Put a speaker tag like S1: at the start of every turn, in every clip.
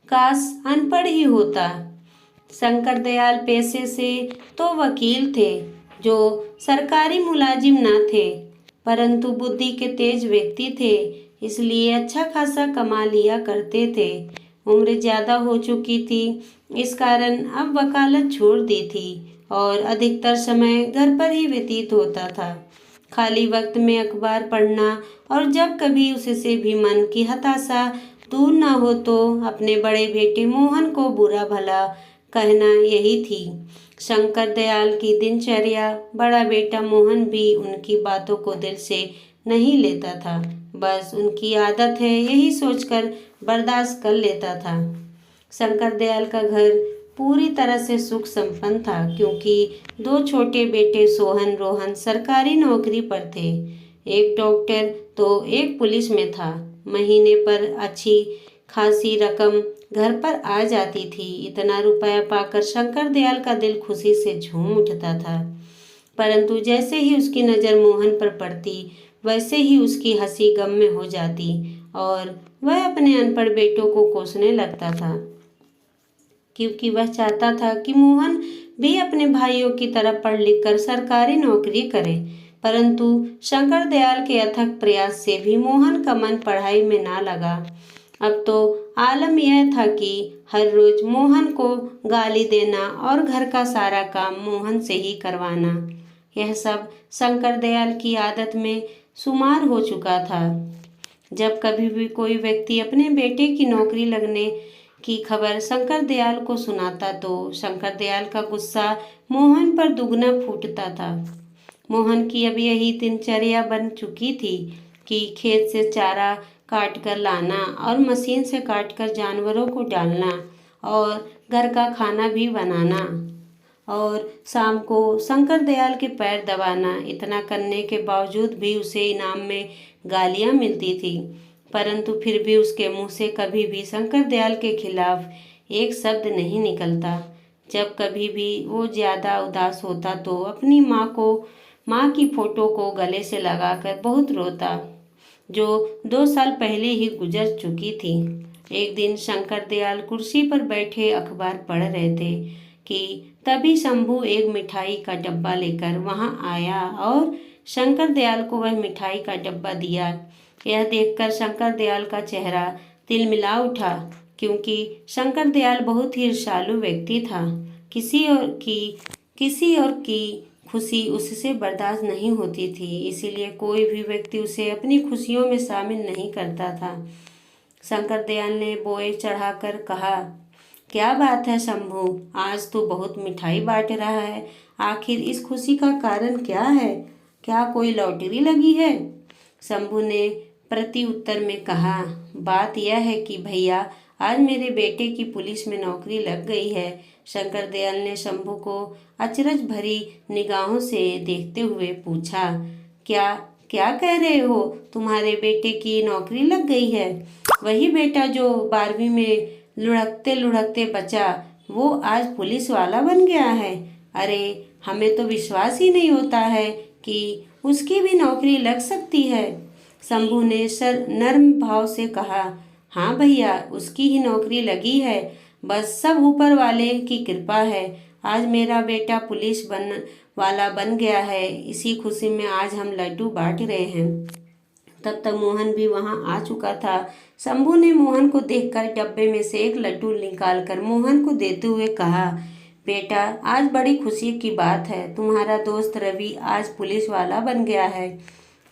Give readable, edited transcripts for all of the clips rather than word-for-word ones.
S1: काश अनपढ़ ही होता। शंकर दयाल पेशे से तो वकील थे, जो सरकारी मुलाजिम न थे, परंतु बुद्धि के तेज व्यक्ति थे, इसलिए अच्छा खासा कमा लिया करते थे। उम्र ज्यादा हो चुकी थी, इस कारण अब वकालत छोड़ दी थी और अधिकतर समय घर पर ही व्यतीत होता था। खाली वक्त में अखबार पढ़ना और जब कभी उससे भी मन की हताशा दूर ना हो तो अपने बड़े बेटे मोहन को बुरा भला कहना, यही थी शंकर दयाल की दिनचर्या। बड़ा बेटा मोहन भी उनकी बातों को दिल से नहीं लेता था, बस उनकी आदत है यही सोचकर बर्दाश्त कर लेता था। शंकर दयाल का घर पूरी तरह से सुख संपन्न था, क्योंकि दो छोटे बेटे सोहन रोहन सरकारी नौकरी पर थे। एक डॉक्टर तो एक पुलिस में था। महीने पर अच्छी खासी रकम घर पर आ जाती थी। इतना रुपया पाकर शंकर दयाल का दिल खुशी से झूम उठता था, परंतु जैसे ही उसकी नज़र मोहन पर पड़ती, वैसे ही उसकी हंसी गम में हो जाती और वह अपने अनपढ़ बेटों को कोसने लगता था, क्योंकि वह चाहता था कि मोहन भी अपने भाइयों की तरह पढ़ लिख कर सरकारी नौकरी करे। परंतु शंकर दयाल के अथक प्रयास से भी मोहन का मन पढ़ाई में ना लगा। अब तो आलम यह था कि हर रोज मोहन को गाली देना और घर का सारा काम मोहन से ही करवाना, यह सब शंकर दयाल की आदत में शुमार हो चुका था। जब कभी भी कोई व्यक्ति अपने बेटे की नौकरी लगने की खबर शंकर दयाल को सुनाता तो शंकर दयाल का गुस्सा मोहन पर दुगना फूटता था। मोहन की अब यही दिनचर्या बन चुकी थी कि खेत से चारा काट कर लाना और मशीन से काट कर जानवरों को डालना और घर का खाना भी बनाना और शाम को शंकर दयाल के पैर दबाना। इतना करने के बावजूद भी उसे इनाम में गालियां मिलती थी, परंतु फिर भी उसके मुंह से कभी भी शंकर दयाल के खिलाफ एक शब्द नहीं निकलता। जब कभी भी वो ज्यादा उदास होता तो अपनी माँ की फोटो को गले से लगाकर बहुत रोता, जो 2 साल पहले ही गुजर चुकी थी। एक दिन शंकर दयाल कुर्सी पर बैठे अखबार पढ़ रहे थे कि तभी शंभू एक मिठाई का डब्बा लेकर वहां आया और शंकर दयाल को वह मिठाई का डब्बा दिया। यह देखकर शंकर दयाल का चेहरा तिलमिला उठा, क्योंकि शंकर दयाल बहुत ही ईर्ष्यालु व्यक्ति था। किसी और की खुशी उससे बर्दाश्त नहीं होती थी, इसीलिए कोई भी व्यक्ति उसे अपनी खुशियों में शामिल नहीं करता था। शंकर दयाल ने बोए चढ़ाकर कहा, क्या बात है शंभू, आज तू बहुत मिठाई बांट रहा है। आखिर इस खुशी का कारण क्या है? क्या कोई लॉटरी लगी है? शंभू ने प्रति उत्तर में कहा, बात यह है कि भैया, आज मेरे बेटे की पुलिस में नौकरी लग गई है। शंकर दयाल ने शंभू को अचरज भरी निगाहों से देखते हुए पूछा, क्या क्या कह रहे हो? तुम्हारे बेटे की नौकरी लग गई है? वही बेटा जो 12वीं में लुढ़कते लुढ़कते बचा, वो आज पुलिस वाला बन गया है? अरे, हमें तो विश्वास ही नहीं होता है कि उसकी भी नौकरी लग सकती है। शंभू ने नर्म भाव से कहा, हाँ भैया, उसकी ही नौकरी लगी है, बस सब ऊपर वाले की कृपा है। आज मेरा बेटा पुलिस वाला बन गया है, इसी खुशी में आज हम लड्डू बांट रहे हैं। तब तक मोहन भी वहां आ चुका था। शंभू ने मोहन को देखकर डब्बे में से एक लड्डू निकालकर मोहन को देते हुए कहा, बेटा, आज बड़ी खुशी की बात है, तुम्हारा दोस्त रवि आज पुलिस वाला बन गया है।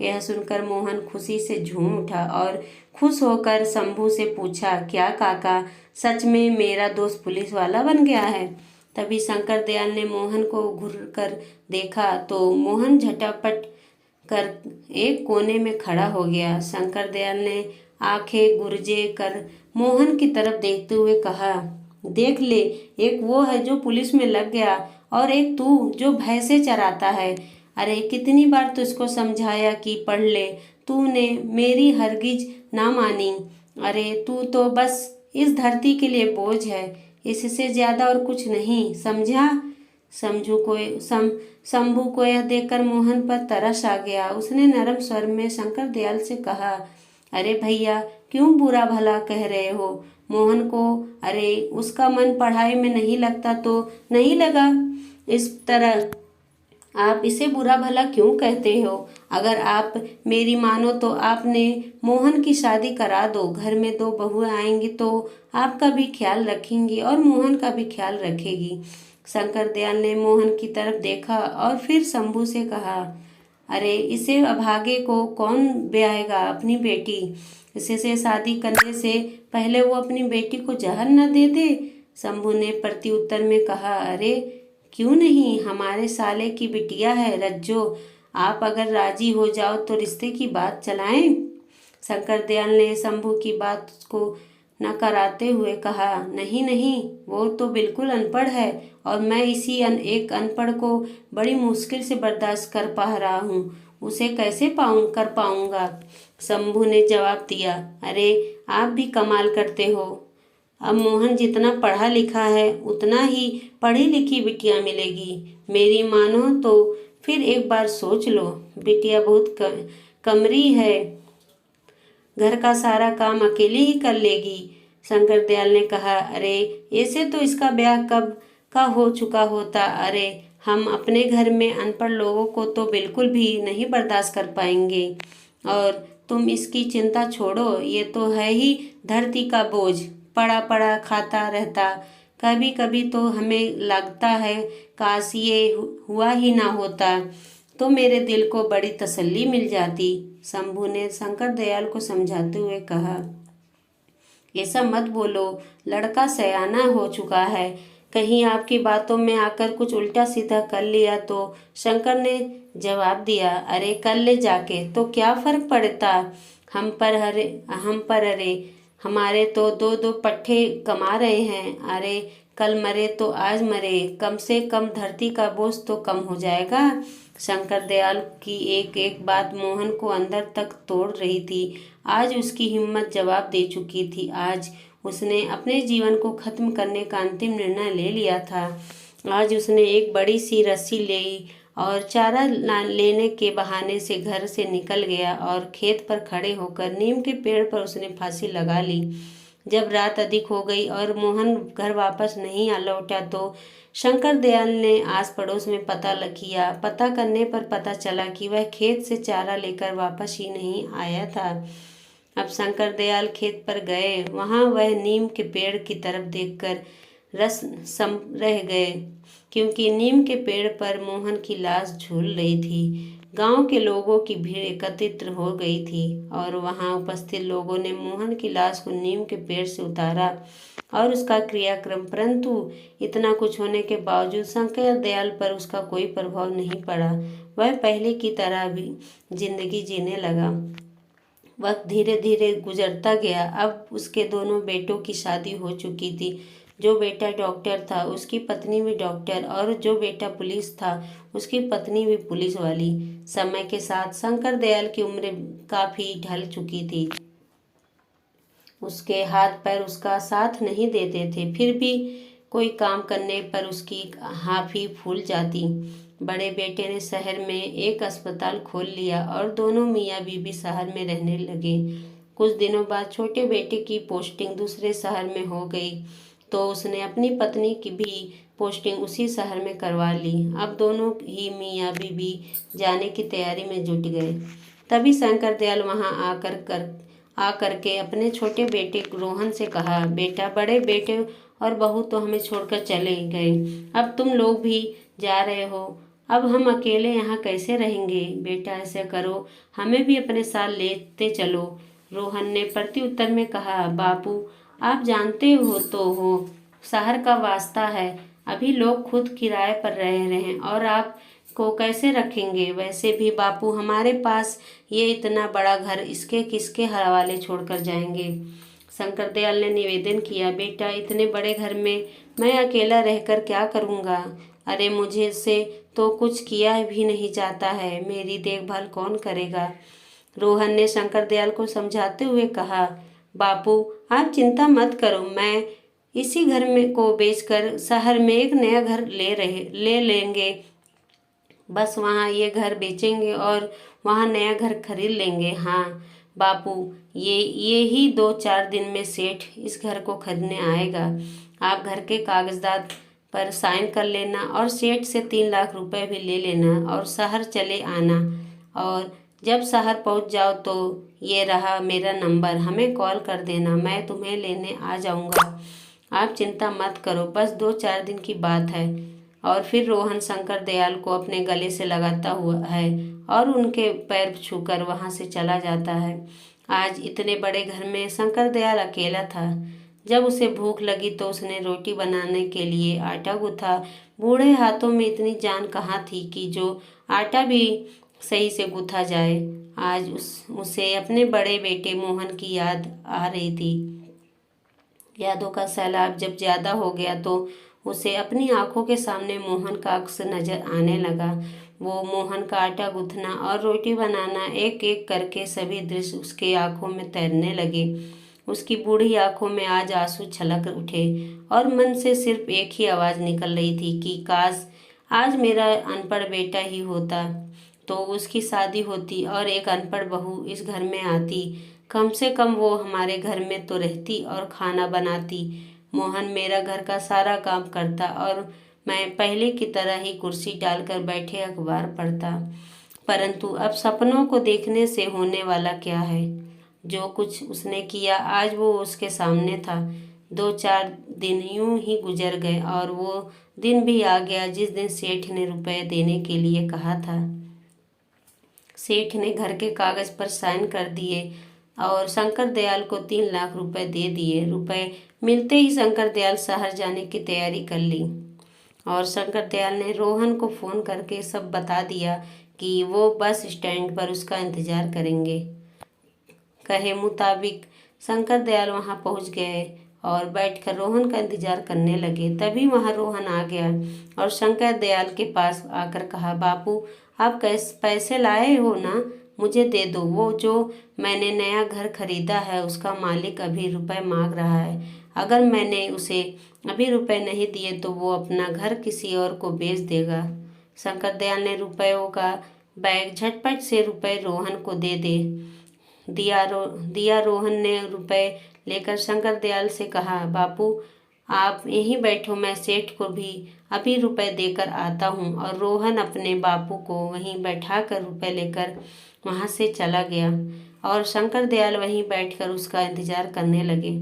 S1: यह सुनकर मोहन खुशी से झूम उठा और खुश होकर शंभू से पूछा, क्या काका, सच में मेरा दोस्त पुलिस वाला बन गया है? तभी शंकर दयाल ने मोहन को घूर कर देखा तो मोहन झटापट कर एक कोने में खड़ा हो गया। शंकर दयाल ने आंखें गुरजे कर मोहन की तरफ देखते हुए कहा, देख ले, एक वो है जो पुलिस में लग गया और एक तू जो भैंसे चराता है। अरे, कितनी बार तो इसको समझाया कि पढ़ ले, तूने मेरी हरगिज ना मानी। अरे, तू तो बस इस धरती के लिए बोझ है, इससे ज्यादा और कुछ नहीं, समझा? शंभू को यह देखकर मोहन पर तरस आ गया। उसने नरम स्वर में शंकर दयाल से कहा, अरे भैया, क्यों बुरा भला कह रहे हो? मोहन को अरे उसका मन पढ़ाई में नहीं लगता तो नहीं लगा। इस तरह आप इसे बुरा भला क्यों कहते हो? अगर आप मेरी मानो तो आपने मोहन की शादी करा दो। घर में दो बहुएं आएंगी तो आपका भी ख्याल रखेंगी और मोहन का भी ख्याल रखेगी। शंकर दयाल ने मोहन की तरफ देखा और फिर शंभू से कहा, अरे इसे अभागे को कौन ब्याहेगा? अपनी बेटी। इसे से शादी करने से पहले वो अपनी बेटी को जहर न दे दे। शंभू ने प्रत्युत्तर में कहा, अरे क्यों नहीं, हमारे साले की बिटिया है रज्जो। आप अगर राजी हो जाओ तो रिश्ते की बात चलाएं। शंकर दयाल ने शंभू की बात को नकाराते हुए कहा, नहीं नहीं, वो तो बिल्कुल अनपढ़ है और मैं इसी एक अनपढ़ को बड़ी मुश्किल से बर्दाश्त कर पा रहा हूँ। उसे कैसे कर पाऊंगा? शंभू ने जवाब दिया, अरे आप भी कमाल करते हो। अब मोहन जितना पढ़ा लिखा है उतना ही पढ़ी लिखी बिटिया मिलेगी। मेरी मानो तो फिर एक बार सोच लो। बिटिया बहुत कमरी है, घर का सारा काम अकेले ही कर लेगी। शंकर दयाल ने कहा, अरे ऐसे तो इसका ब्याह कब का हो चुका होता। अरे हम अपने घर में अनपढ़ लोगों को तो बिल्कुल भी नहीं बर्दाश्त कर पाएंगे। और तुम इसकी चिंता छोड़ो, ये तो है ही धरती का बोझ, पड़ा पड़ा खाता रहता। कभी कभी तो हमें लगता है काश ये हुआ ही ना होता तो मेरे दिल को बड़ी तसल्ली मिल जाती। शंभू ने शंकर दयाल को समझाते हुए कहा, ऐसा मत बोलो, लड़का सयाना हो चुका है, कहीं आपकी बातों में आकर कुछ उल्टा सीधा कर लिया तो। शंकर ने जवाब दिया, अरे कर ले जाके, तो क्या फर्क पड़ता? हम पर अरे हमारे तो दो दो पट्टे कमा रहे हैं। अरे कल मरे तो आज मरे, कम से कम धरती का बोझ तो कम हो जाएगा। शंकर दयाल की एक एक बात मोहन को अंदर तक तोड़ रही थी। आज उसकी हिम्मत जवाब दे चुकी थी। आज उसने अपने जीवन को खत्म करने का अंतिम निर्णय ले लिया था। आज उसने एक बड़ी सी रस्सी ले और चारा लेने के बहाने से घर से निकल गया और खेत पर खड़े होकर नीम के पेड़ पर उसने फांसी लगा ली। जब रात अधिक हो गई और मोहन घर वापस नहीं आ लौटा तो शंकर दयाल ने आस पड़ोस में किया। पता करने पर पता चला कि वह खेत से चारा लेकर वापस ही नहीं आया था। अब शंकर दयाल खेत पर गए। वहां वह नीम के पेड़ की तरफ देखकर रस सम रह गए, क्योंकि नीम के पेड़ पर मोहन की लाश झूल रही थी। गांव के लोगों की भीड़ एकत्रित हो गई थी और वहां उपस्थित लोगों ने मोहन की लाश को नीम के पेड़ से उतारा और उसका क्रियाक्रम, परंतु इतना कुछ होने के बावजूद शंकर दयाल पर उसका कोई प्रभाव नहीं पड़ा। वह पहले की तरह भी जिंदगी जीने लगा। वक्त धीरे धीरे गुजरता गया। अब उसके दोनों बेटों की शादी हो चुकी थी। जो बेटा डॉक्टर था उसकी पत्नी भी डॉक्टर, और जो बेटा पुलिस था उसकी पत्नी भी पुलिस वाली। समय के साथ शंकर दयाल की उम्र काफी ढल चुकी थी। उसके हाथ पैर उसका साथ नहीं देते थे, फिर भी कोई काम करने पर उसकी हाफी फूल जाती। बड़े बेटे ने शहर में एक अस्पताल खोल लिया और दोनों मियाँ बीबी शहर में रहने लगे। कुछ दिनों बाद छोटे बेटे की पोस्टिंग दूसरे शहर में हो गई तो उसने अपनी पत्नी की भी पोस्टिंग उसी शहर में करवा ली। अब दोनों ही मियाँ बीबी जाने की तैयारी में जुट गए। तभी शंकर दयाल वहां आकर के अपने छोटे बेटे रोहन से कहा, बेटा, बड़े बेटे और बहू तो हमें छोड़कर चले गए, अब तुम लोग भी जा रहे हो, अब हम अकेले यहाँ कैसे रहेंगे? बेटा, ऐसे करो, हमें भी अपने साथ लेते चलो। रोहन ने प्रत्युत्तर में कहा, बापू, आप जानते हो शहर का वास्ता है, अभी लोग खुद किराए पर रह रहे हैं और आप को कैसे रखेंगे? वैसे भी बापू, हमारे पास ये इतना बड़ा घर इसके किसके हवाले छोड़कर जाएंगे? शंकर दयाल ने निवेदन किया, बेटा, इतने बड़े घर में मैं अकेला रहकर क्या करूँगा? अरे मुझे से तो कुछ किया भी नहीं जाता है, मेरी देखभाल कौन करेगा? रोहन ने शंकर दयाल को समझाते हुए कहा, बापू, आप चिंता मत करो, मैं इसी घर में को बेचकर शहर में एक नया घर ले लेंगे। बस वहाँ ये घर बेचेंगे और वहाँ नया घर खरीद लेंगे। हाँ, बापू, ये ही 2-4 दिन में सेठ इस घर को खरीदने आएगा। आप घर के कागजात पर साइन कर लेना और सेठ से 3 लाख रुपए भी ले लेना और शहर चले आना। और जब शहर पहुंच जाओ तो ये रहा मेरा नंबर, हमें कॉल कर देना, मैं तुम्हें लेने आ जाऊंगा। आप चिंता मत करो, बस 2-4 दिन की बात है। और फिर रोहन शंकर दयाल को अपने गले से लगाता हुआ है और उनके पैर छूकर वहां से चला जाता है। आज इतने बड़े घर में शंकर दयाल अकेला था। जब उसे भूख लगी तो उसने रोटी बनाने के लिए आटा गूंथा। बूढ़े हाथों में इतनी जान कहाँ थी कि जो आटा भी सही से गूंथा जाए। आज उसे अपने बड़े बेटे मोहन की याद आ रही थी। यादों का सैलाब जब ज्यादा हो गया तो उसे अपनी आंखों के सामने मोहन का अक्स नजर आने लगा। वो मोहन का आटा गूंथना और रोटी बनाना, एक एक करके सभी दृश्य उसके आंखों में तैरने लगे। उसकी बूढ़ी आंखों में आज आंसू छलक उठे और मन से सिर्फ एक ही आवाज निकल रही थी कि काश आज मेरा अनपढ़ बेटा ही होता, तो उसकी शादी होती और एक अनपढ़ बहू इस घर में आती। कम से कम वो हमारे घर में तो रहती और खाना बनाती। मोहन मेरा घर का सारा काम करता और मैं पहले की तरह ही कुर्सी डालकर बैठे अखबार पढ़ता। परंतु अब सपनों को देखने से होने वाला क्या है। जो कुछ उसने किया आज वो उसके सामने था। 2-4 दिन यूं ही गुजर गए और वो दिन भी आ गया जिस दिन सेठ ने रुपए देने के लिए कहा था। सेठ ने घर के कागज पर साइन कर दिए और शंकर दयाल को 3 लाख रुपए दे दिए। रुपए मिलते ही शंकर दयाल शहर जाने की तैयारी कर ली और शंकर दयाल ने रोहन को फोन करके सब बता दिया कि वो बस स्टैंड पर उसका इंतजार करेंगे। कहे मुताबिक शंकर दयाल वहां पहुंच गए और बैठकर रोहन का इंतजार करने लगे। तभी वहां रोहन आ गया और शंकर दयाल के पास आकर कहा, बापू आप कैसे पैसे लाए हो ना, मुझे दे दो। वो जो मैंने नया घर खरीदा है उसका मालिक अभी रुपए मांग रहा है। अगर मैंने उसे अभी रुपए नहीं दिए तो वो अपना घर किसी और को बेच देगा। शंकर दयाल ने रुपयों का बैग झटपट से रुपए रोहन को दे दिया। रोहन ने रुपए लेकर शंकर दयाल से कहा, बापू आप यहीं बैठो, मैं सेठ को भी अभी रुपए देकर आता हूँ। और रोहन अपने बापू को वहीं बैठाकर रुपए लेकर वहां से चला गया और शंकर दयाल वहीं बैठकर उसका इंतजार करने लगे।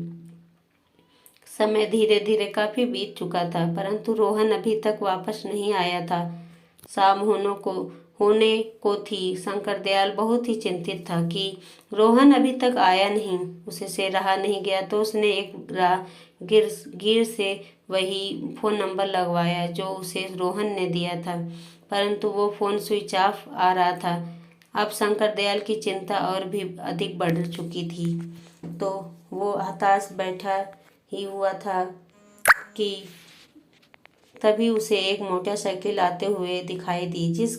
S1: समय धीरे धीरे काफी बीत चुका था परंतु रोहन अभी तक वापस नहीं आया था। शाम होने को थी। शंकर दयाल बहुत ही चिंतित था कि रोहन अभी तक आया नहीं, उसे से रहा नहीं गया तो उसने एक गिर से वही फोन नंबर लगवाया जो उसे रोहन ने दिया था, परंतु वो फोन स्विच ऑफ आ रहा था। अब शंकर दयाल की चिंता और भी अधिक बढ़ चुकी थी तो वो हताश बैठा ही हुआ था कि तभी उसे एक मोटरसाइकिल आते हुए दिखाई दी जिस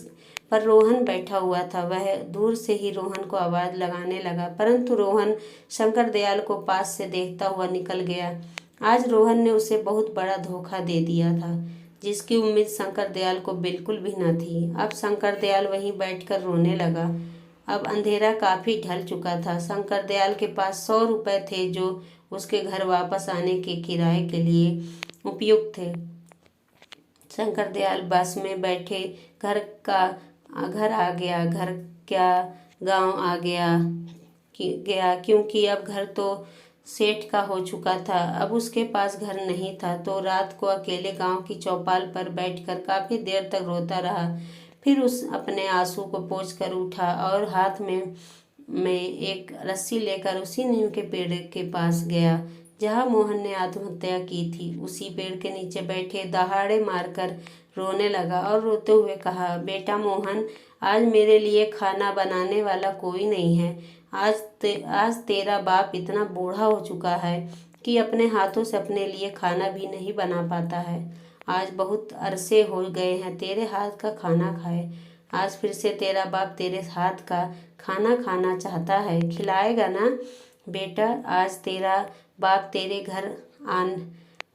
S1: पर रोहन बैठा हुआ था। वह दूर से ही रोहन को आवाज लगाने लगा परंतु रोहन शंकर दयाल को पास से देखता हुआ निकल गया। आज रोहन ने उसे बहुत बड़ा धोखा दे दिया था जिसकी उम्मीद शंकर दयाल को बिल्कुल भी न थी। अब शंकर दयाल वहीं बैठकर रोने लगा। अब अंधेरा काफी ढल चुका था। शंकर दयाल के पास 100 रुपए थे जो उसके घर वापस आने के किराए के लिए उपयुक्त थे। शंकर दयाल बस में बैठे घर आ गया। घर क्या गांव आ गया क्योंकि अब घर तो सेठ का हो चुका था। अब उसके पास घर नहीं था तो रात को अकेले गांव की चौपाल पर बैठकर काफी देर तक रोता रहा। फिर उस अपने आंसू को पोंछ कर उठा और हाथ में एक रस्सी लेकर उसी नीम के पेड़ के पास गया जहाँ मोहन ने आत्महत्या की थी। उसी पेड़ के नीचे बैठे दहाड़े मारकर रोने लगा और रोते हुए कहा, बेटा मोहन आज मेरे लिए खाना बनाने वाला कोई नहीं है। आज तेरा बाप इतना बूढ़ा हो चुका है कि अपने हाथों से अपने लिए खाना भी नहीं बना पाता है। आज बहुत अरसे हो गए हैं तेरे हाथ का खाना खाए। आज फिर से तेरा बाप तेरे हाथ का खाना खाना चाहता है, खिलाएगा ना बेटा? आज तेरा बाप तेरे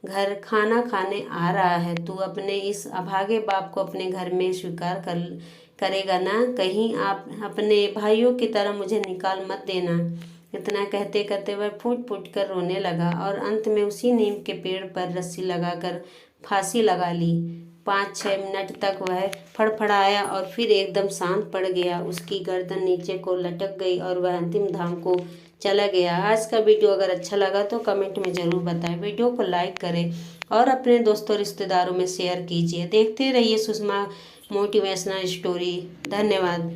S1: घर खाना खाने आ रहा है। तू अपने इस अभागे बाप को अपने घर में स्वीकार करेगा ना, कहीं आप अपने भाइयों की तरह मुझे निकाल मत देना। इतना कहते कहते वह फूट फूट कर रोने लगा और अंत में उसी नीम के पेड़ पर रस्सी लगाकर फांसी लगा ली। 5-6 मिनट तक वह फड़फड़ाया और फिर एकदम शांत पड़ गया। उसकी गर्दन नीचे को लटक गई और वह अंतिम धाम को चला गया। आज का वीडियो अगर अच्छा लगा तो कमेंट में ज़रूर बताएं। वीडियो को लाइक करें और अपने दोस्तों रिश्तेदारों में शेयर कीजिए। देखते रहिए सुषमा मोटिवेशनल स्टोरी। धन्यवाद।